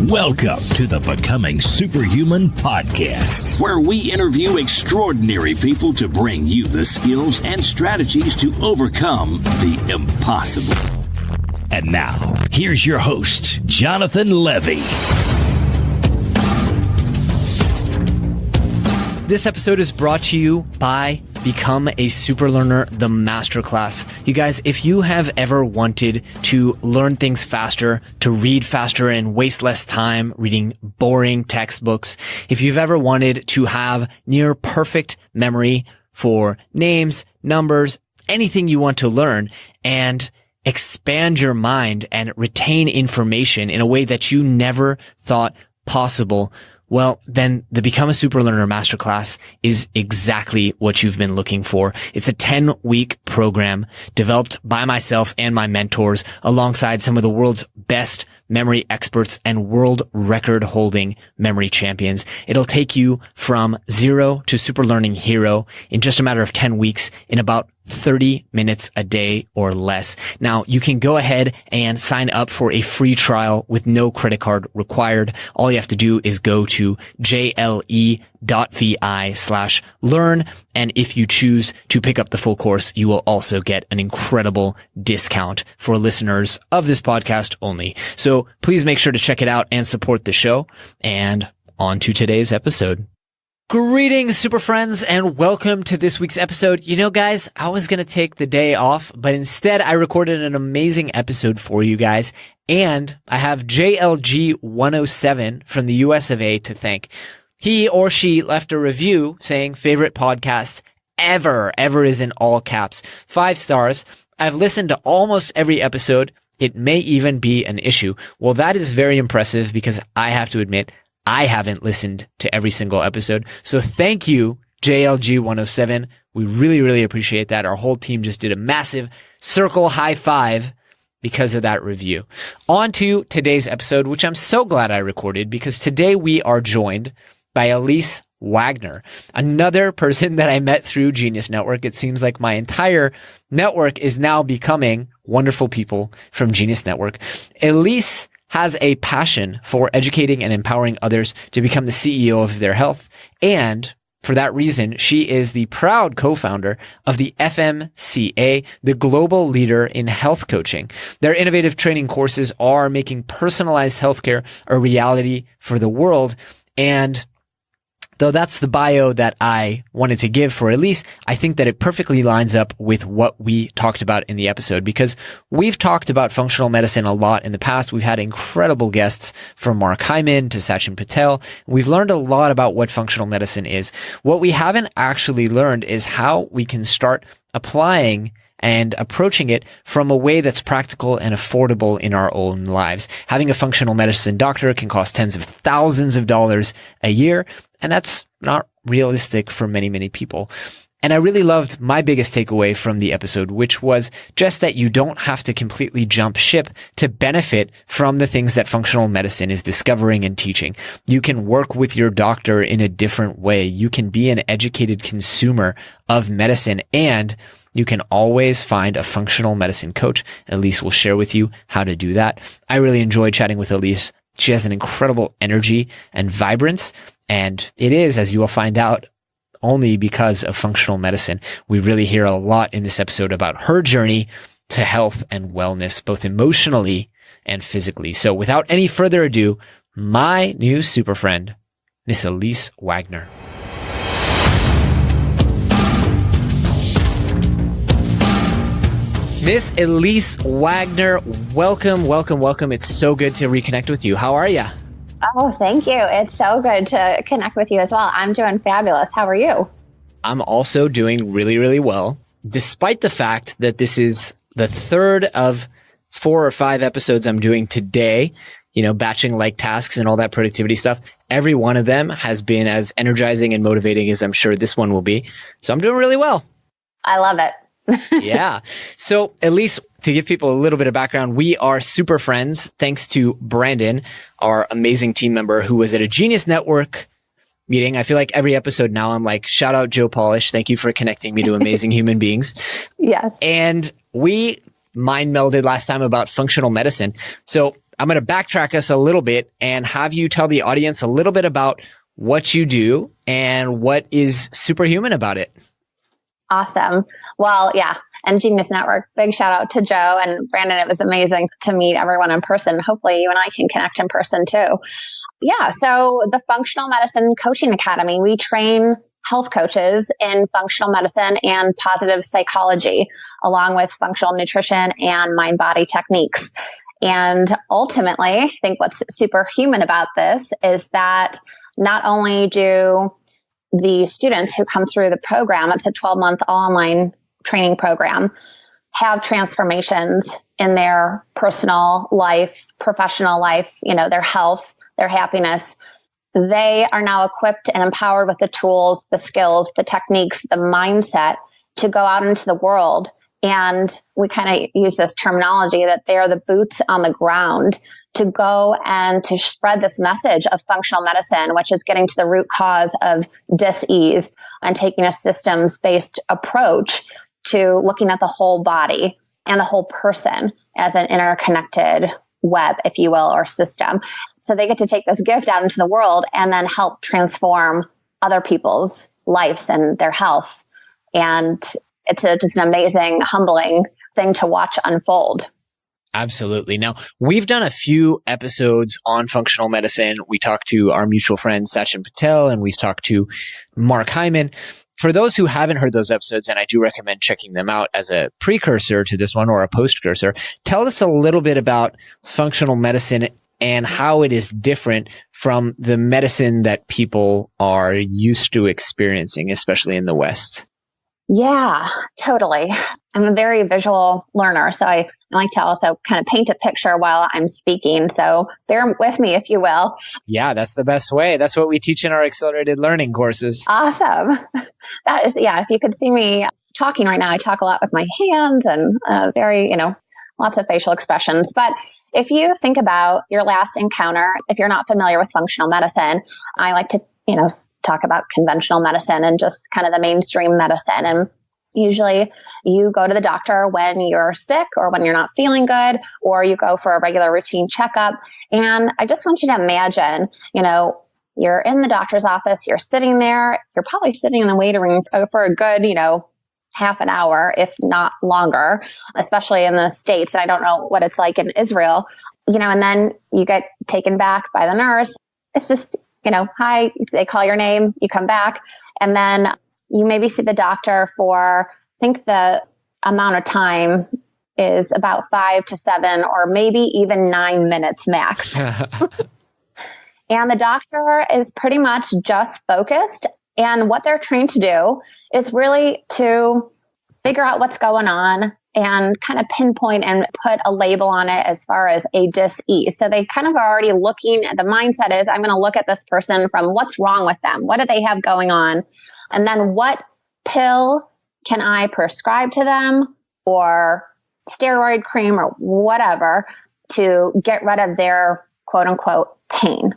Welcome to the Becoming Superhuman podcast, where we interview extraordinary people to bring you the skills and strategies to overcome the impossible. And now, here's your host, Jonathan Levy. This episode is brought to you by Become a Super Learner, the Masterclass. You guys, if you have ever wanted to learn things faster, to read faster and waste less time reading boring textbooks, if you've ever wanted to have near perfect memory for names, numbers, anything you want to learn, and expand your mind and retain information in a way that you never thought possible, well, then the Become a Super Learner Masterclass is exactly what you've been looking for. It's a 10-week program developed by myself and my mentors alongside some of the world's best memory experts and world record holding memory champions. It'll take you from zero to super learning hero in just a matter of 10 weeks in about 30 minutes a day or less. Now, you can go ahead and sign up for a free trial with no credit card required. All you have to do is go to jle.vi/learn. And if you choose to pick up the full course, you will also get an incredible discount for listeners of this podcast only. So please make sure to check it out and support the show. And on to today's episode. Greetings, super friends, and welcome to this week's episode. You know, guys, I was going to take the day off, but instead I recorded an amazing episode for you guys, and I have JLG107 from the US of A to thank. He or she left a review saying favorite podcast ever is in all caps. 5 stars. I've listened to almost every episode. It may even be an issue. Well, that is very impressive because I have to admit, I haven't listened to every single episode. So thank you, JLG107. We really appreciate that. Our whole team just did a massive circle high five because of that review. On to today's episode, which I'm so glad I recorded because today we are joined by Elise Wagner, another person that I met through Genius Network. It seems like my entire network is now becoming wonderful people from Genius Network. Elyse has a passion for educating and empowering others to become the CEO of their health. And for that reason, she is the proud co-founder of the FMCA, the global leader in health coaching. Their innovative training courses are making personalized healthcare a reality for the world. And though that's the bio that I wanted to give for Elyse, I think that it perfectly lines up with what we talked about in the episode because we've talked about functional medicine a lot in the past. We've had incredible guests from Mark Hyman to Sachin Patel. We've learned a lot about what functional medicine is. What we haven't actually learned is how we can start applying and approaching it from a way that's practical and affordable in our own lives. Having a functional medicine doctor can cost tens of thousands of dollars a year, and that's not realistic for many people. And I really loved my biggest takeaway from the episode, which was just that you don't have to completely jump ship to benefit from the things that functional medicine is discovering and teaching. You can work with your doctor in a different way. You can be an educated consumer of medicine, and you can always find a functional medicine coach. Elyse will share with you how to do that. I really enjoyed chatting with Elyse. She has an incredible energy and vibrance, and it is, as you will find out, only because of functional medicine. We really hear a lot in this episode about her journey to health and wellness, both emotionally and physically. So without any further ado, my new super friend, Miss Elise Wagner. Miss Elise Wagner, welcome. It's so good to reconnect with you. How are you? Oh, thank you. It's so good to connect with you as well. I'm doing fabulous. How are you? I'm also doing really well, despite the fact that this is the third of 4 or 5 episodes I'm doing today, you know, batching like tasks and all that productivity stuff. Every one of them has been as energizing and motivating as I'm sure this one will be. So I'm doing really well. I love it. Yeah. So at least to give people a little bit of background, we are super friends thanks to Brandon, our amazing team member who was at a Genius Network meeting. I feel like every episode now I'm like, shout out Joe Polish. Thank you for connecting me to amazing human beings. Yes. And we mind melded last time about functional medicine. So I'm going to backtrack us a little bit and have you tell the audience a little bit about what you do and what is superhuman about it. Awesome. Well, yeah. And Genius Network, big shout out to Joe and Brandon. It was amazing to meet everyone in person. Hopefully you and I can connect in person too. Yeah. So the Functional Medicine Coaching Academy, we train health coaches in functional medicine and positive psychology, along with functional nutrition and mind-body techniques. And ultimately, I think what's superhuman about this is that not only do the students who come through the program, it's a 12-month online training program, have transformations in their personal life, professional life, their health, their happiness. They are now equipped and empowered with the tools, the skills, the techniques, the mindset to go out into the world. And we kind of use this terminology that they are the boots on the ground to go and to spread this message of functional medicine, which is getting to the root cause of dis-ease and taking a systems-based approach to looking at the whole body and the whole person as an interconnected web, if you will, or system. So they get to take this gift out into the world and then help transform other people's lives and their health. And it's just an amazing, humbling thing to watch unfold. Absolutely. Now, we've done a few episodes on functional medicine. We talked to our mutual friend, Sachin Patel, and we've talked to Mark Hyman. For those who haven't heard those episodes, and I do recommend checking them out as a precursor to this one or a postcursor, tell us a little bit about functional medicine and how it is different from the medicine that people are used to experiencing, especially in the West. Yeah, totally. I'm a very visual learner, so I like to also kind of paint a picture while I'm speaking. So bear with me, if you will. Yeah, that's the best way. That's what we teach in our accelerated learning courses. Awesome. That is, yeah, if you could see me talking right now, I talk a lot with my hands and very, lots of facial expressions. But if you think about your last encounter, if you're not familiar with functional medicine, I like to, talk about conventional medicine and just kind of the mainstream medicine. And usually you go to the doctor when you're sick or when you're not feeling good, or you go for a regular routine checkup. And I just want you to imagine, you're in the doctor's office, you're sitting there, you're probably sitting in the waiting room for a good, half an hour, if not longer, especially in the States. And I don't know what it's like in Israel, and then you get taken back by the nurse. It's just, hi, they call your name, you come back, and then you maybe see the doctor for, I think the amount of time is about 5 to 7 or maybe even 9 minutes max. And the doctor is pretty much just focused. And what they're trained to do is really to figure out what's going on and kind of pinpoint and put a label on it as far as a dis-ease. So they kind of are already looking at the mindset is, I'm going to look at this person from what's wrong with them. What do they have going on? And then what pill can I prescribe to them, or steroid cream or whatever, to get rid of their quote unquote pain.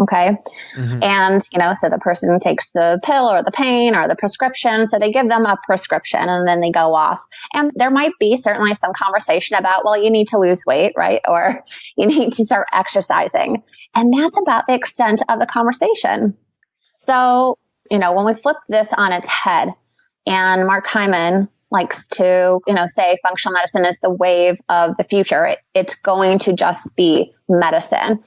Okay. Mm-hmm. And, so the person takes the pill or the pain or the prescription. So they give them a prescription and then they go off. And there might be certainly some conversation about, well, you need to lose weight, right? Or you need to start exercising. And that's about the extent of the conversation. So, when we flip this on its head, and Mark Hyman likes to, say functional medicine is the wave of the future. It's going to just be medicine.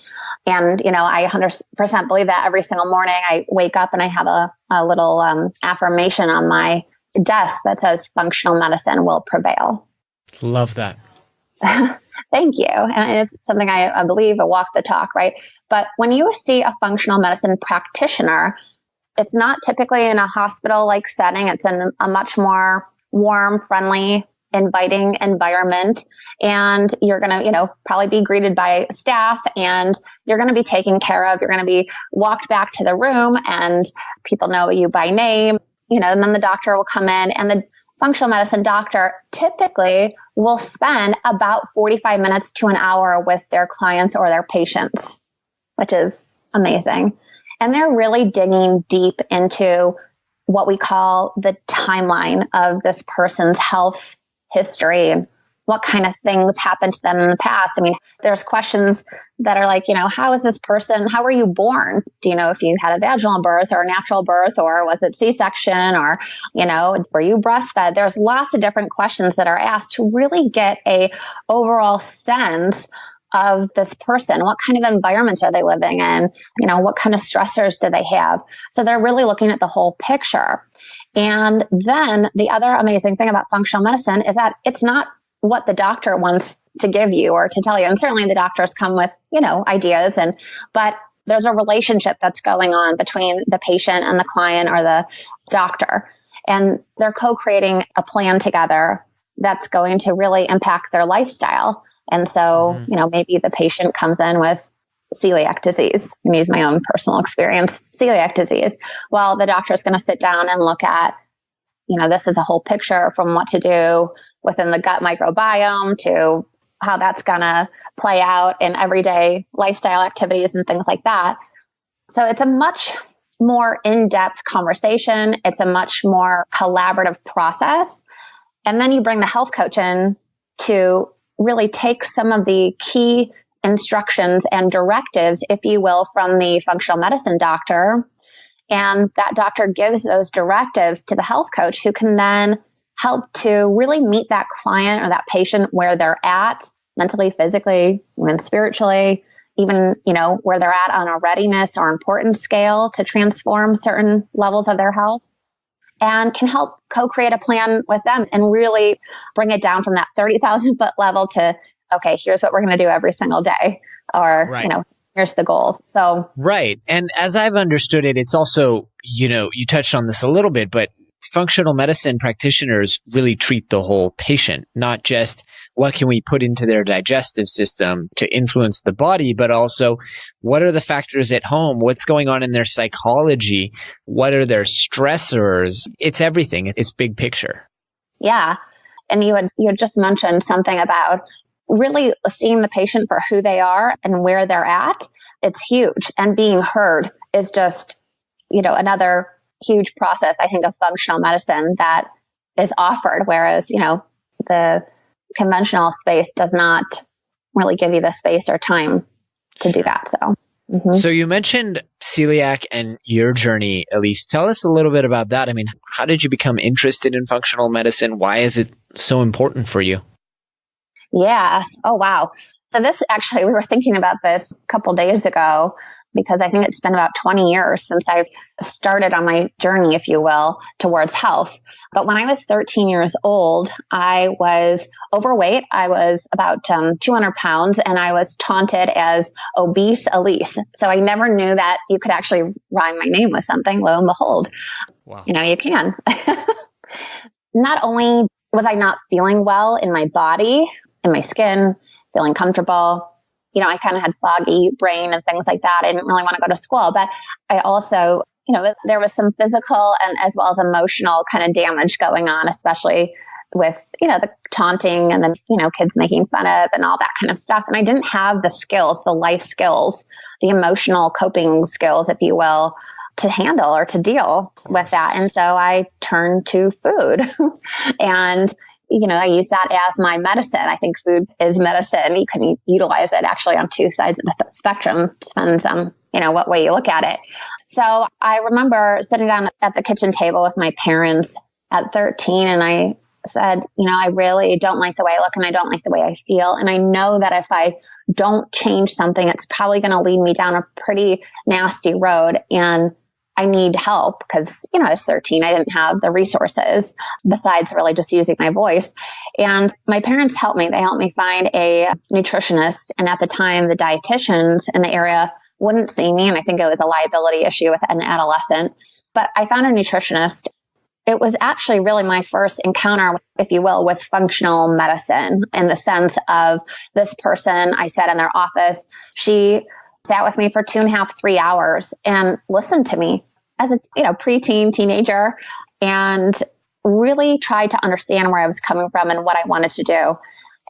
And, I 100% believe that every single morning I wake up and I have a little affirmation on my desk that says functional medicine will prevail. Love that. Thank you. And it's something I believe, a walk the talk, right? But when you see a functional medicine practitioner, it's not typically in a hospital-like setting. It's in a much more warm, friendly, inviting environment. And you're going to, probably be greeted by staff, and you're going to be taken care of. You're going to be walked back to the room, and people know you by name, and then the doctor will come in, and the functional medicine doctor typically will spend about 45 minutes to an hour with their clients or their patients, which is amazing. And they're really digging deep into what we call the timeline of this person's health history and what kind of things happened to them in the past. I mean, there's questions that are like, how is this person, how were you born? Do you know if you had a vaginal birth or a natural birth, or was it C-section, or, were you breastfed? There's lots of different questions that are asked to really get a overall sense of this person. What kind of environment are they living in? What kind of stressors do they have? So they're really looking at the whole picture. And then the other amazing thing about functional medicine is that it's not what the doctor wants to give you or to tell you. And certainly the doctors come with, ideas, but there's a relationship that's going on between the patient and the client or the doctor. And they're co-creating a plan together that's going to really impact their lifestyle. And so, maybe the patient comes in with celiac disease. Let me use my own personal experience, celiac disease. Well, the doctor is going to sit down and look at, this is a whole picture from what to do within the gut microbiome to how that's going to play out in everyday lifestyle activities and things like that. So it's a much more in-depth conversation. It's a much more collaborative process. And then you bring the health coach in to really take some of the key instructions and directives, if you will, from the functional medicine doctor. And that doctor gives those directives to the health coach, who can then help to really meet that client or that patient where they're at mentally, physically, even spiritually, even, where they're at on a readiness or importance scale to transform certain levels of their health, and can help co-create a plan with them and really bring it down from that 30,000 foot level to, okay, here's what we're going to do every single day, or, right. Here's the goals. So, right. And as I've understood it, it's also, you touched on this a little bit, but functional medicine practitioners really treat the whole patient, not just what can we put into their digestive system to influence the body, but also what are the factors at home? What's going on in their psychology? What are their stressors? It's everything. It's big picture. Yeah. And you had just mentioned something about really seeing the patient for who they are and where they're at. It's huge. And being heard is just, another huge process, I think, of functional medicine that is offered. Whereas, the conventional space does not really give you the space or time to do that. So, So you mentioned celiac and your journey, Elyse. Tell us a little bit about that. I mean, how did you become interested in functional medicine? Why is it so important for you? Yes. Oh, wow. So this actually, we were thinking about this a couple days ago, because I think it's been about 20 years since I've started on my journey, if you will, towards health. But when I was 13 years old, I was overweight. I was about 200 pounds, and I was taunted as obese Elyse. So I never knew that you could actually rhyme my name with something. Lo and behold, wow. You can. Not only was I not feeling well in my body, in my skin, feeling comfortable, I kind of had foggy brain and things like that. I didn't really want to go to school, but I also, there was some physical and as well as emotional kind of damage going on, especially with, the taunting and then, kids making fun of and all that kind of stuff. And I didn't have the skills, the life skills, the emotional coping skills, if you will, to handle or to deal with that. And so I turned to food and I use that as my medicine. I think food is medicine. You can utilize it actually on two sides of the spectrum. Depends on, what way you look at it. So I remember sitting down at the kitchen table with my parents at 13, and I said, I really don't like the way I look and I don't like the way I feel. And I know that if I don't change something, it's probably going to lead me down a pretty nasty road. And I need help because, I was 13. I didn't have the resources besides really just using my voice. And my parents helped me. They helped me find a nutritionist. And at the time, the dietitians in the area wouldn't see me. And I think it was a liability issue with an adolescent. But I found a nutritionist. It was actually really my first encounter, if you will, with functional medicine in the sense of this person I sat in their office. She sat with me for 2.5, 3 hours and listened to me as a preteen teenager and really tried to understand where I was coming from and what I wanted to do.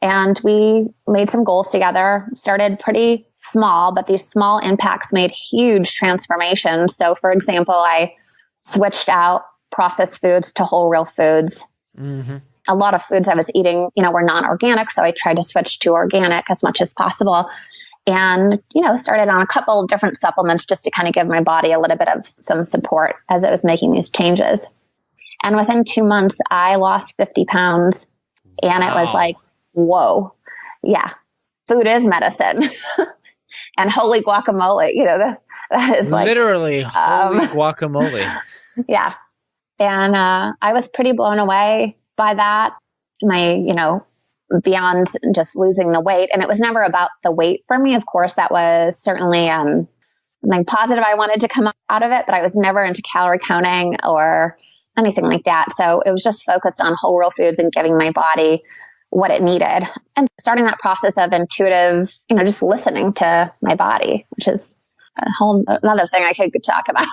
And we made some goals together, started pretty small, but these small impacts made huge transformations. So for example, I switched out processed foods to whole real foods. Mm-hmm. a lot of foods I was eating, were non-organic. So I tried to switch to organic as much as possible. And, started on a couple of different supplements just to kind of give my body a little bit of some support as it was making these changes. And within 2 months, I lost 50 pounds. And It was like, whoa, yeah, food is medicine. And holy guacamole, that is like literally holy guacamole. Yeah. And I was pretty blown away by that. Beyond just losing the weight. And it was never about the weight for me. Of course, that was certainly something positive I wanted to come out of it, but I was never into calorie counting or anything like that. So it was just focused on whole real foods and giving my body what it needed and starting that process of intuitive, just listening to my body, which is another thing I could talk about.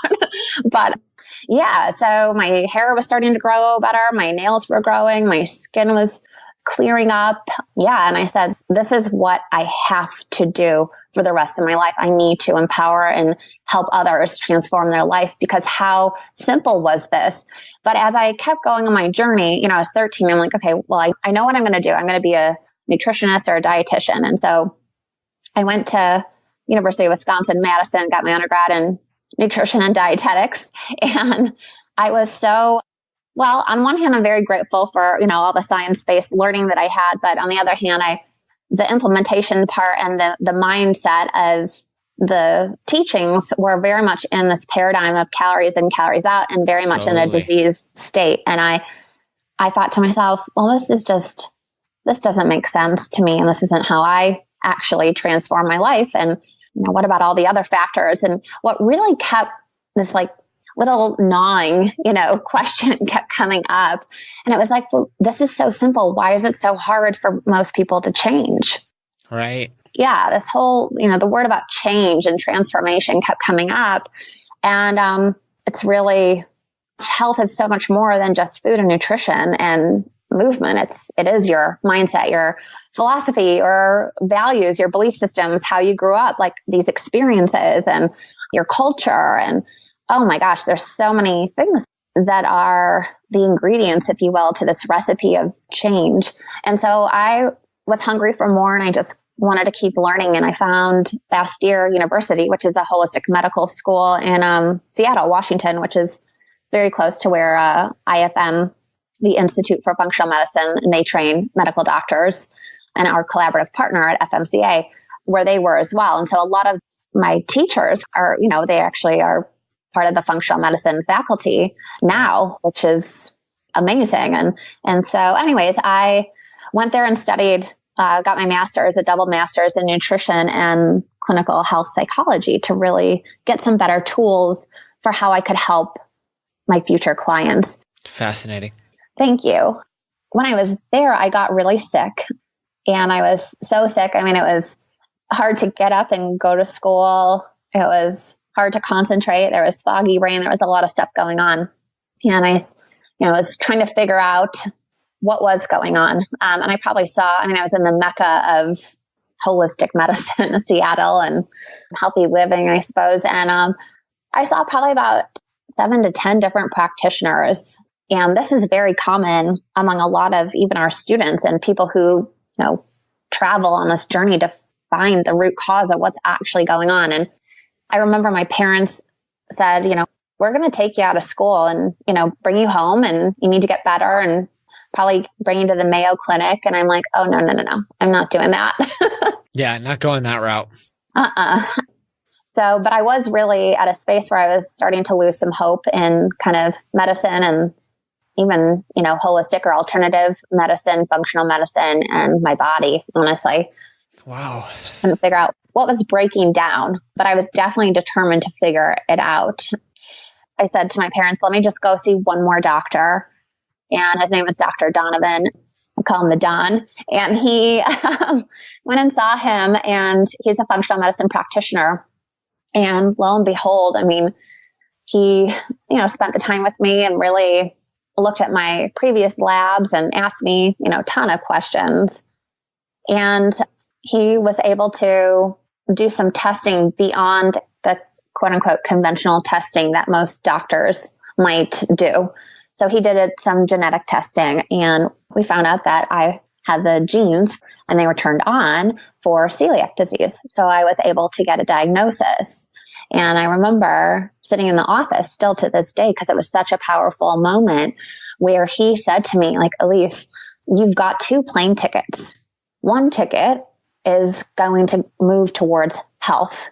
But yeah, so my hair was starting to grow better. My nails were growing. My skin was clearing up. Yeah. And I said, this is what I have to do for the rest of my life. I need to empower and help others transform their life, because how simple was this? But as I kept going on my journey, I was 13, I'm like, okay, well, I know what I'm going to do. I'm going to be a nutritionist or a dietitian. And so I went to University of Wisconsin-Madison, got my undergrad in nutrition and dietetics. And I was on one hand, I'm very grateful for, all the science-based learning that I had. But on the other hand, the implementation part and the mindset of the teachings were very much in this paradigm of calories in, calories out, and very much in a disease state. And I thought to myself, well, this doesn't make sense to me. And this isn't how I actually transform my life. And, what about all the other factors? And what really kept this little gnawing, question kept coming up. And it was like, well, this is so simple. Why is it so hard for most people to change? Right. Yeah. This whole, the word about change and transformation kept coming up. And it's really, health is so much more than just food and nutrition and movement. It is your mindset, your philosophy, your values, your belief systems, how you grew up, like these experiences and your culture. And oh my gosh, there's so many things that are the ingredients, if you will, to this recipe of change. And so I was hungry for more, and I just wanted to keep learning. And I found Bastyr University, which is a holistic medical school in Seattle, Washington, which is very close to where IFM, the Institute for Functional Medicine, and they train medical doctors, and our collaborative partner at FMCA, where they were as well. And so a lot of my teachers are, they actually are part of the functional medicine faculty now, which is amazing. And so anyways, I went there and studied, got my master's, a double master's in nutrition and clinical health psychology to really get some better tools for how I could help my future clients. Fascinating. Thank you. When I was there, I got really sick, and I was so sick. I mean, it was hard to get up and go to school. It was hard to concentrate. There was foggy brain. There was a lot of stuff going on. And I was trying to figure out what was going on. And I probably I was in the mecca of holistic medicine, Seattle, and healthy living, I suppose. And I saw probably about 7 to 10 different practitioners. And this is very common among a lot of even our students and people who, travel on this journey to find the root cause of what's actually going on. And I remember my parents said, we're going to take you out of school and, bring you home, and you need to get better, and probably bring you to the Mayo Clinic. And I'm like, oh, no. I'm not doing that. Yeah, not going that route. So, but I was really at a space where I was starting to lose some hope in kind of medicine and even, holistic or alternative medicine, functional medicine, and my body, honestly. Wow. Couldn't figure out what was breaking down, but I was definitely determined to figure it out. I said to my parents, let me just go see one more doctor. And his name was Dr. Donovan. I call him the Don. And he went and saw him, and he's a functional medicine practitioner. And lo and behold, he, spent the time with me and really looked at my previous labs and asked me, a ton of questions. And he was able to do some testing beyond the quote unquote conventional testing that most doctors might do. So he did some genetic testing, and we found out that I had the genes and they were turned on for celiac disease. So I was able to get a diagnosis. And I remember sitting in the office still to this day, because it was such a powerful moment, where he said to me, like, Elise, you've got 2 plane tickets. One ticket is going to move towards health,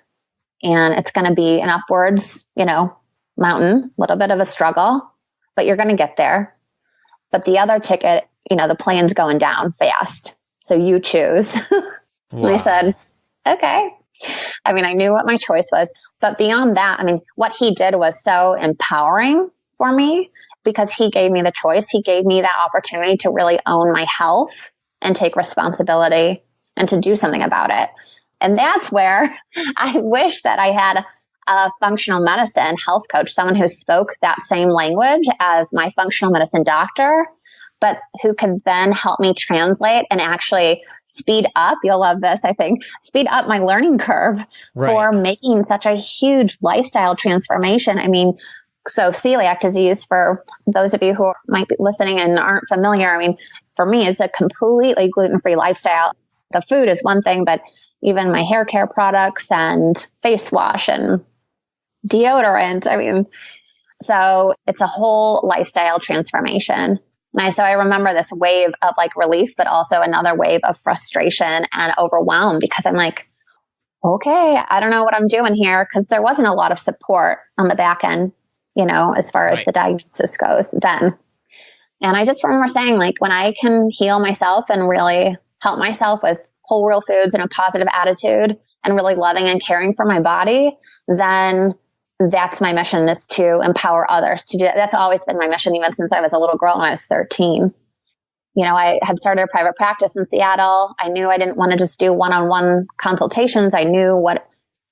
and it's going to be an upwards, mountain, a little bit of a struggle, but you're going to get there. But the other ticket, the plane's going down fast. So you choose. Wow. And I said, okay. I mean, I knew what my choice was, but beyond that, I mean, what he did was so empowering for me, because he gave me the choice. He gave me that opportunity to really own my health and take responsibility and to do something about it. And that's where I wish that I had a functional medicine health coach, someone who spoke that same language as my functional medicine doctor, but who could then help me translate and actually speed up, you'll love this, I think, speed up my learning curve for making such a huge lifestyle transformation. I mean, so celiac disease, for those of you who might be listening and aren't familiar, I mean, for me, it's a completely gluten-free lifestyle. The food is one thing, but even my hair care products and face wash and deodorant, I mean, so it's a whole lifestyle transformation. So I remember this wave of like relief, but also another wave of frustration and overwhelm, because I'm like, okay, I don't know what I'm doing here, because there wasn't a lot of support on the back end, as far as the diagnosis goes then. And I just remember saying, like, when I can heal myself and really help myself with whole real foods and a positive attitude and really loving and caring for my body, then that's my mission, is to empower others to do that. That's always been my mission, even since I was a little girl when I was 13. I had started a private practice in Seattle. I knew I didn't want to just do one-on-one consultations. I knew what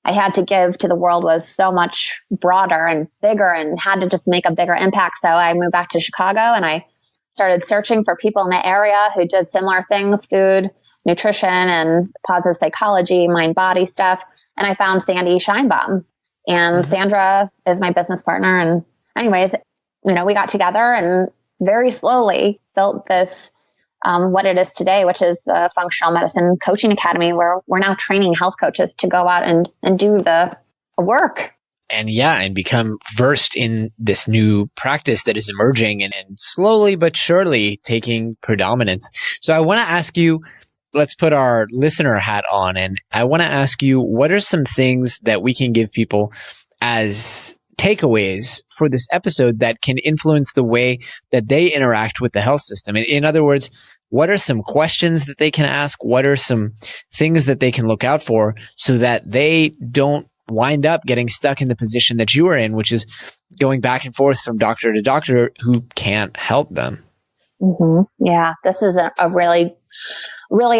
I had to give to the world was so much broader and bigger, and had to just make a bigger impact. So I moved back to Chicago, and I started searching for people in the area who did similar things, food, nutrition, and positive psychology, mind-body stuff. And I found Sandy Scheinbaum. And Sandra is my business partner. And anyways, we got together and very slowly built this, what it is today, which is the Functional Medicine Coaching Academy, where we're now training health coaches to go out and do the work. And become versed in this new practice that is emerging and slowly but surely taking predominance. So I want to ask you, let's put our listener hat on, and I want to ask you, what are some things that we can give people as takeaways for this episode that can influence the way that they interact with the health system? In other words, what are some questions that they can ask? What are some things that they can look out for so that they don't wind up getting stuck in the position that you are in, which is going back and forth from doctor to doctor who can't help them? Mm-hmm. Yeah, this is a really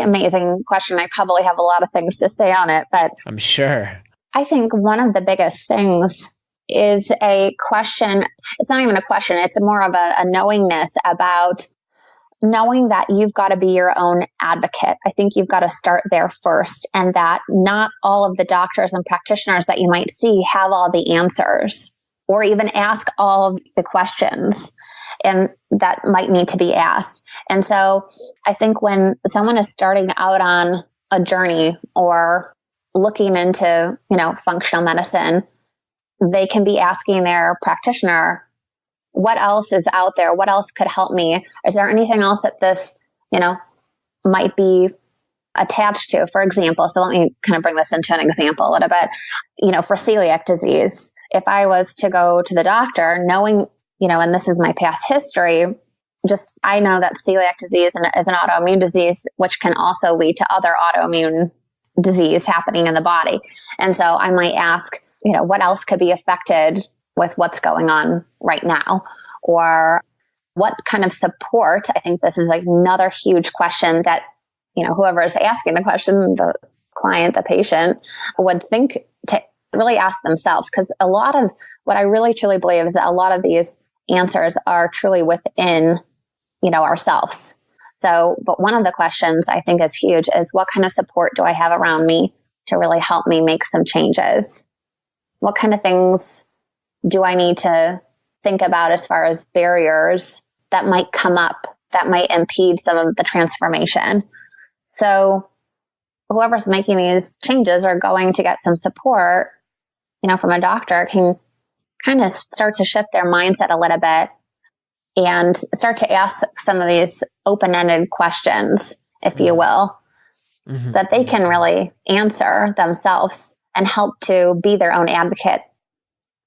amazing question. I probably have a lot of things to say on it, but I'm sure. I think one of the biggest things is a question. It's not even a question. It's more of a knowingness about knowing that you've got to be your own advocate. I think you've got to start there first, and that not all of the doctors and practitioners that you might see have all the answers, or even ask all of the questions and that might need to be asked. And so I think when someone is starting out on a journey or looking into, functional medicine, they can be asking their practitioner, what else is out there? What else could help me? Is there anything else that this, might be attached to? For example, so let me kind of bring this into an example a little bit, for celiac disease, if I was to go to the doctor knowing, and this is my past history, I know that celiac disease is an autoimmune disease, which can also lead to other autoimmune disease happening in the body. And so I might ask, what else could be affected with what's going on right now? Or what kind of support? I think this is another huge question that, whoever is asking the question, the client, the patient, would think to really ask themselves. Because a lot of what I really truly believe is that a lot of these answers are truly within, ourselves. So, but one of the questions I think is huge is, what kind of support do I have around me to really help me make some changes? What kind of things do I need to think about as far as barriers that might come up that might impede some of the transformation. So whoever's making these changes are going to get some support, from a doctor, can kind of start to shift their mindset a little bit and start to ask some of these open-ended questions, if you will, that they can really answer themselves and help to be their own advocate.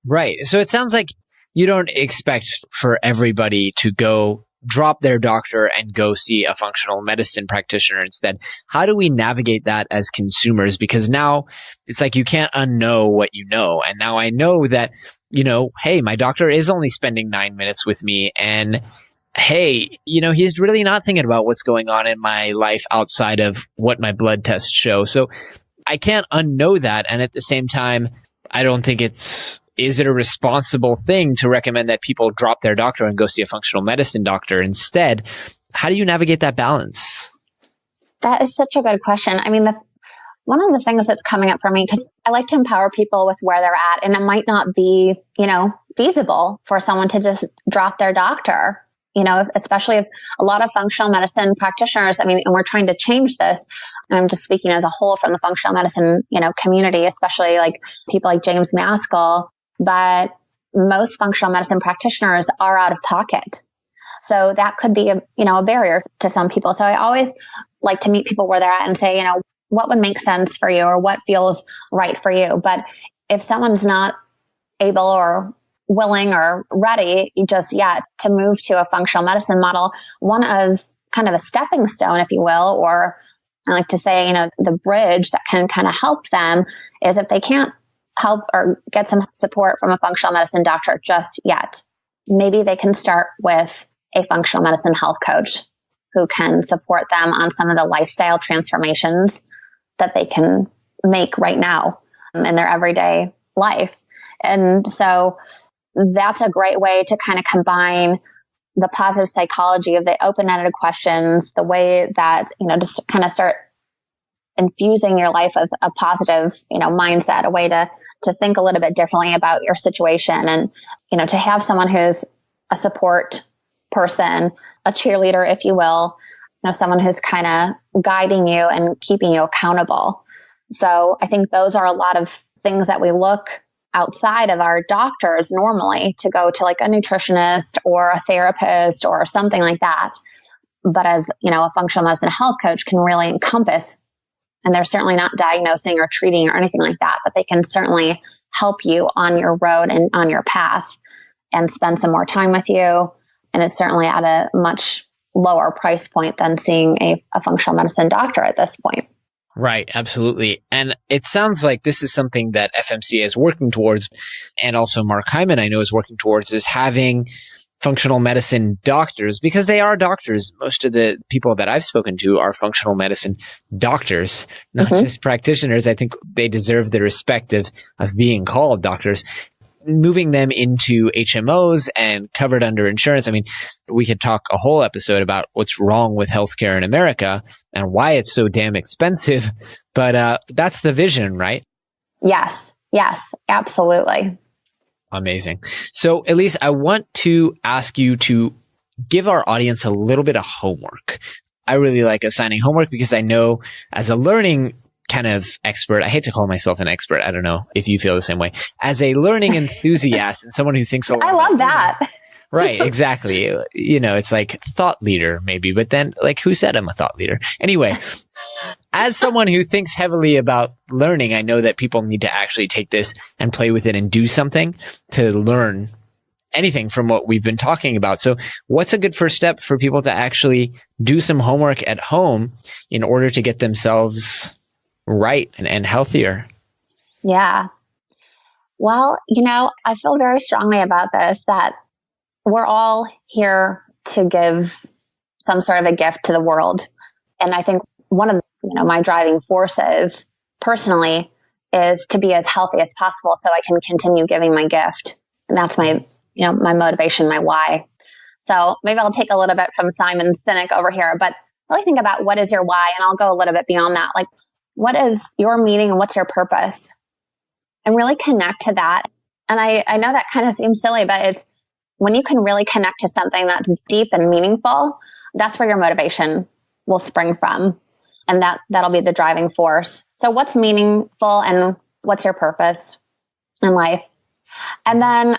Right. So it sounds like you don't expect for everybody to go drop their doctor and go see a functional medicine practitioner instead. How do we navigate that as consumers? Because now it's like you can't unknow what you know. And now I know that, hey, my doctor is only spending 9 minutes with me. And hey, he's really not thinking about what's going on in my life outside of what my blood tests show. So I can't unknow that. And at the same time, I don't think is it a responsible thing to recommend that people drop their doctor and go see a functional medicine doctor instead? How do you navigate that balance? That is such a good question. I mean, one of the things that's coming up for me, because I like to empower people with where they're at, and it might not be, feasible for someone to just drop their doctor, especially if a lot of functional medicine practitioners, and we're trying to change this. And I'm just speaking as a whole from the functional medicine, community, especially like people like James Maskell. But most functional medicine practitioners are out of pocket. So that could be a barrier to some people. So I always like to meet people where they're at and say, what would make sense for you or what feels right for you. But if someone's not able or willing or ready just yet to move to a functional medicine model, one of kind of a stepping stone, if you will, or I like to say, the bridge that can kind of help them is if they can't help or get some support from a functional medicine doctor just yet, maybe they can start with a functional medicine health coach who can support them on some of the lifestyle transformations that they can make right now in their everyday life. And so that's a great way to kind of combine the positive psychology of the open-ended questions, the way that, just kind of start infusing your life with a positive, mindset, a way to think a little bit differently about your situation and, to have someone who's a support person, a cheerleader, if you will, someone who's kind of guiding you and keeping you accountable. So I think those are a lot of things that we look outside of our doctors normally to go to, like a nutritionist or a therapist or something like that. But as, a functional medicine health coach can really encompass, and they're certainly not diagnosing or treating or anything like that, but they can certainly help you on your road and on your path and spend some more time with you. And it's certainly at a much lower price point than seeing a functional medicine doctor at this point. Right, absolutely. And it sounds like this is something that FMCA is working towards, and also Mark Hyman, I know, is working towards, is having functional medicine doctors, because they are doctors. Most of the people that I've spoken to are functional medicine doctors, not just practitioners. I think they deserve the respect of being called doctors. Moving them into HMOs and covered under insurance. We could talk a whole episode about what's wrong with healthcare in America and why it's so damn expensive. But that's the vision, right? Yes, absolutely. Amazing. So, Elyse, I want to ask you to give our audience a little bit of homework. I really like assigning homework because I know as a learning kind of expert, I hate to call myself an expert, I don't know if you feel the same way, as a learning enthusiast and someone who thinks a lot. I love that. Right, exactly. It's like thought leader maybe, but then like who said I'm a thought leader? Anyway, as someone who thinks heavily about learning, I know that people need to actually take this and play with it and do something to learn anything from what we've been talking about. So what's a good first step for people to actually do some homework at home in order to get themselves right and healthier? Yeah. Well, I feel very strongly about this, that we're all here to give some sort of a gift to the world. And I think one of, my driving forces personally is to be as healthy as possible so I can continue giving my gift. And that's my, my motivation, my why. So maybe I'll take a little bit from Simon Sinek over here, but really think about what is your why? And I'll go a little bit beyond that. Like, what is your meaning and what's your purpose? And really connect to that. And I know that kind of seems silly, but it's when you can really connect to something that's deep and meaningful, that's where your motivation will spring from. And that'll be the driving force. So what's meaningful and what's your purpose in life? And then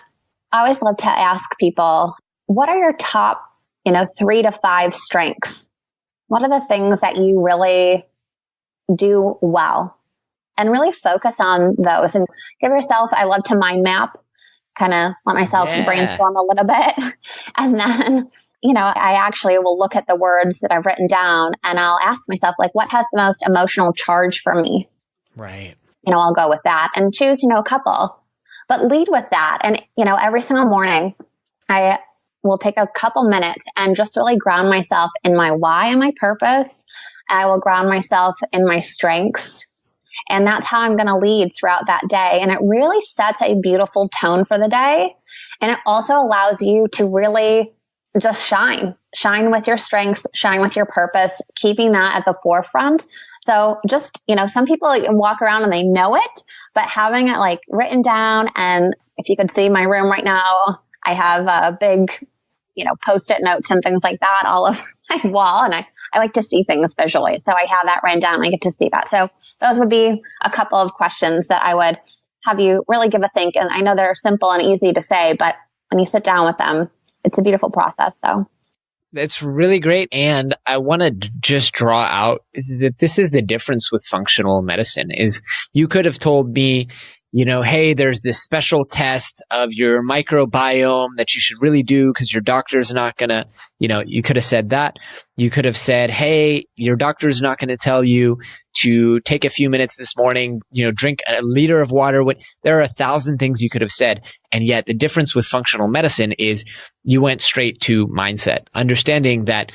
I always love to ask people, what are your top, 3 to 5 strengths? What are the things that you really do well? And really focus on those and give yourself, I love to mind map, kind of let myself brainstorm a little bit. And then, I actually will look at the words that I've written down and I'll ask myself, like, what has the most emotional charge for me? Right. I'll go with that and choose, a couple, but lead with that. And, every single morning I will take a couple minutes and just really ground myself in my why and my purpose. I will ground myself in my strengths. And that's how I'm going to lead throughout that day. And it really sets a beautiful tone for the day. And it also allows you to really just shine with your strengths, shine with your purpose, keeping that at the forefront. So just, some people walk around and they know it, but having it like written down. And if you could see my room right now, I have a big, Post-it notes and things like that all over my wall. And I like to see things visually. So I have that written down. I get to see that. So those would be a couple of questions that I would have you really give a think. And I know they're simple and easy to say, but when you sit down with them, it's a beautiful process. So that's really great. And I want to just draw out that this is the difference with functional medicine is you could have told me, hey, there's this special test of your microbiome that you should really do because your doctor's not going to, you could have said that. You could have said, hey, your doctor's not going to tell you to take a few minutes this morning, drink a liter of water. There are 1,000 things you could have said. And yet the difference with functional medicine is you went straight to mindset, understanding that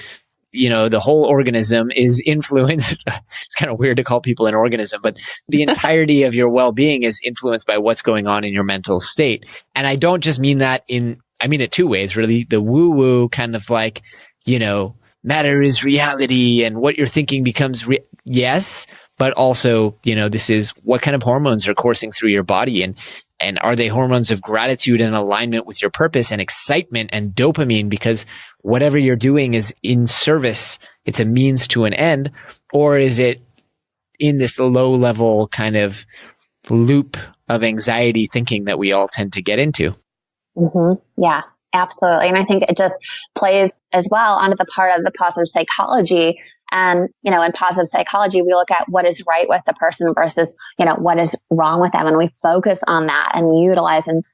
the whole organism is influenced. It's kind of weird to call people an organism, but the entirety of your well-being is influenced by what's going on in your mental state. And I don't just mean that I mean it two ways, really. The woo-woo kind of like, matter is reality and what you're thinking becomes yes, but also, this is what kind of hormones are coursing through your body and are they hormones of gratitude and alignment with your purpose and excitement and dopamine because whatever you're doing is in service, it's a means to an end, or is it in this low level kind of loop of anxiety thinking that we all tend to get into? Mm-hmm. Yeah, absolutely. And I think it just plays as well onto the part of the positive psychology. And, in positive psychology, we look at what is right with the person versus, what is wrong with them. And we focus on that and utilize and,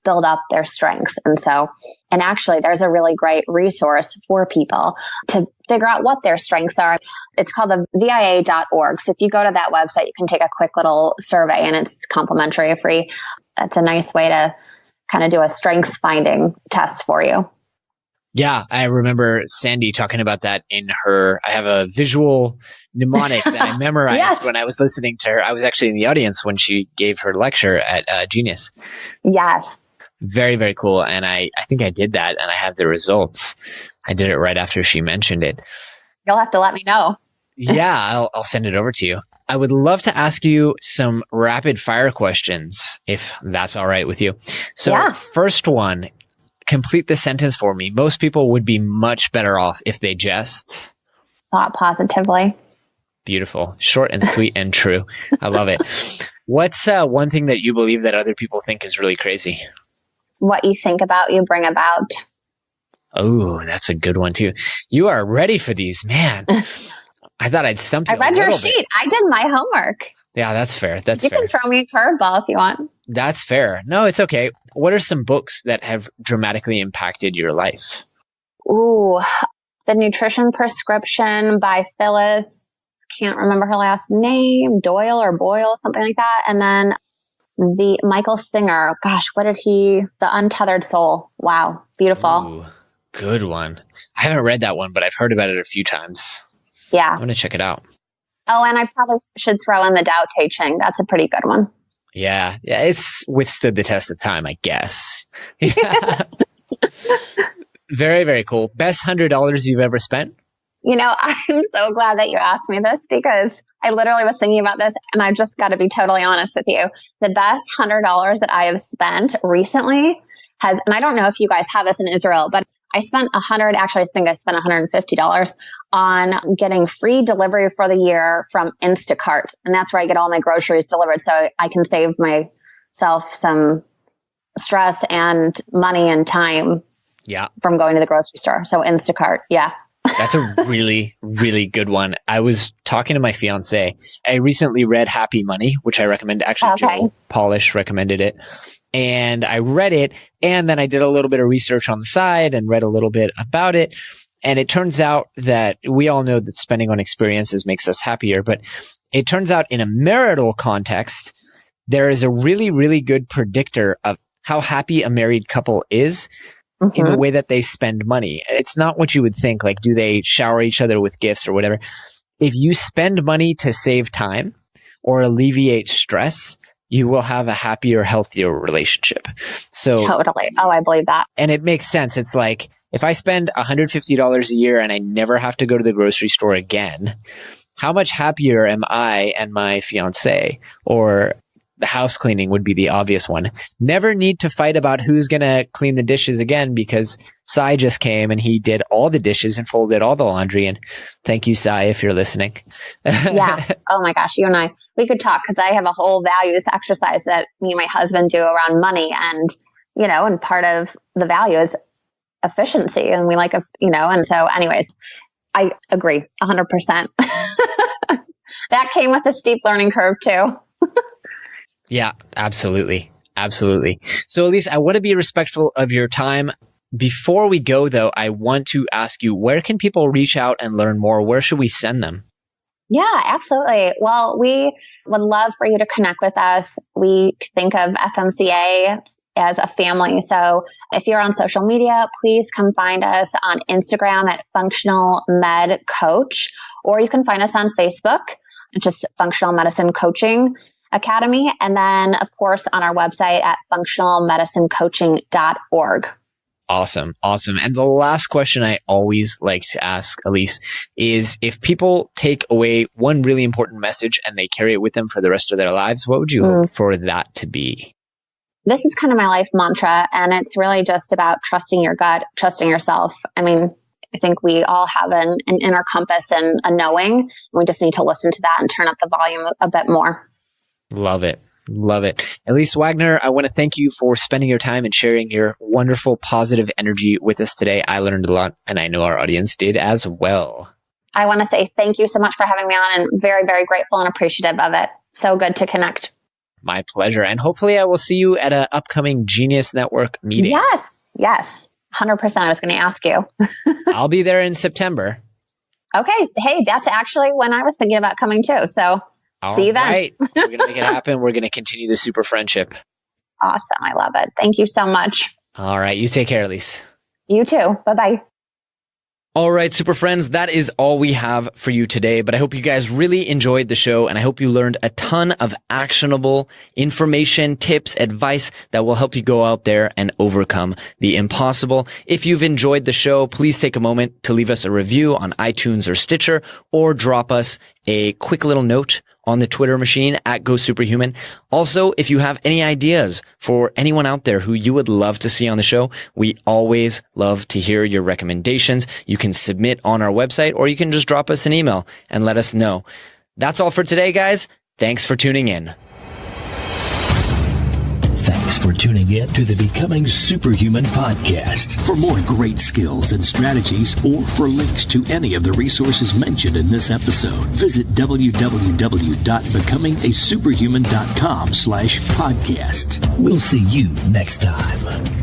build up their strengths. And actually there's a really great resource for people to figure out what their strengths are. It's called the VIA.org. So if you go to that website, you can take a quick little survey and it's complimentary, free. That's a nice way to kind of do a strengths finding test for you. Yeah, I remember Sandy talking about that I have a visual mnemonic that I memorized Yes. when I was listening to her. I was actually in the audience when she gave her lecture at Genius. Yes. Very, very cool. And I think I did that and I have the results. I did it right after she mentioned it. You'll have to let me know. Yeah, I'll send it over to you. I would love to ask you some rapid fire questions, if that's all right with you. So First one, complete the sentence for me. Most people would be much better off if they just thought positively. Beautiful. Short and sweet and true. I love it. What's one thing that you believe that other people think is really crazy? What you think about, you bring about. Oh, that's a good one too. You are ready for these, man. I thought I'd stump you. I read your sheet. I did my homework. Yeah, that's fair. You can throw me a curveball if you want. That's fair. No, it's okay. What are some books that have dramatically impacted your life? Ooh, The Nutrition Prescription by Phyllis, can't remember her last name, Doyle or Boyle, something like that. And then the Michael Singer, The Untethered Soul. Wow, beautiful. Ooh, good one. I haven't read that one, but I've heard about it a few times. Yeah. I'm going to check it out. Oh, and I probably should throw in the Tao Te Ching. That's a pretty good one. Yeah, it's withstood the test of time, I guess. Yeah. Very, very cool. Best $100 you've ever spent? I'm so glad that you asked me this because I literally was thinking about this and I just got to be totally honest with you. The best $100 that I have spent recently and I don't know if you guys have this in Israel, but I spent $150 on getting free delivery for the year from Instacart. And that's where I get all my groceries delivered. So I can save myself some stress and money and time from going to the grocery store. So Instacart. Yeah. That's a really, really good one. I was talking to my fiance. I recently read Happy Money, which I recommend. Actually, Joe Polish recommended it. And I read it, and then I did a little bit of research on the side and read a little bit about it. And it turns out that we all know that spending on experiences makes us happier. But it turns out in a marital context, there is a really, really good predictor of how happy a married couple is in the way that they spend money. It's not what you would think. Like, do they shower each other with gifts or whatever? If you spend money to save time or alleviate stress, you will have a happier, healthier relationship. So totally. Oh, I believe that. And it makes sense. It's like, if I spend $150 a year and I never have to go to the grocery store again, how much happier am I and my fiance? Or the house cleaning would be the obvious one. Never need to fight about who's going to clean the dishes again, because Sai just came and he did all the dishes and folded all the laundry. And thank you, Sai, if you're listening. Yeah. Oh my gosh. You and I, we could talk, because I have a whole values exercise that me and my husband do around money. And, and part of the value is efficiency. And we like, and so anyways, I agree 100%. That came with a steep learning curve too. Yeah, absolutely. Absolutely. So Elyse, I want to be respectful of your time. Before we go, though, I want to ask you, where can people reach out and learn more? Where should we send them? Yeah, absolutely. Well, we would love for you to connect with us. We think of FMCA as a family. So if you're on social media, please come find us on Instagram at Functional Med Coach, or you can find us on Facebook, just Functional Medicine Coaching Academy. And then, of course, on our website at functionalmedicinecoaching.org. Awesome. Awesome. And the last question I always like to ask, Elyse, is if people take away one really important message and they carry it with them for the rest of their lives, what would you hope for that to be? This is kind of my life mantra, and it's really just about trusting your gut, trusting yourself. I mean, I think we all have an inner compass and a knowing. We just need to listen to that and turn up the volume a bit more. Love it. Love it. Elise Wagner, I want to thank you for spending your time and sharing your wonderful, positive energy with us today. I learned a lot, and I know our audience did as well. I want to say thank you so much for having me on, and very, very grateful and appreciative of it. So good to connect. My pleasure. And hopefully I will see you at an upcoming Genius Network meeting. Yes. 100%. I was going to ask you. I'll be there in September. Okay. Hey, that's actually when I was thinking about coming too. So see you then. Right. We're going to make it happen. We're going to continue the super friendship. Awesome. I love it. Thank you so much. All right. You take care, Elyse. You too. Bye-bye. All right, super friends, that is all we have for you today, but I hope you guys really enjoyed the show, and I hope you learned a ton of actionable information, tips, advice that will help you go out there and overcome the impossible. If you've enjoyed the show, please take a moment to leave us a review on iTunes or Stitcher, or drop us a quick little note on the Twitter machine at GoSuperhuman. Also, if you have any ideas for anyone out there who you would love to see on the show, we always love to hear your recommendations. You can submit on our website, or you can just drop us an email and let us know. That's all for today, guys. Thanks for tuning in. Thanks for tuning in to the Becoming Superhuman podcast. For more great skills and strategies, or for links to any of the resources mentioned in this episode, visit www.becomingasuperhuman.com/podcast. We'll see you next time.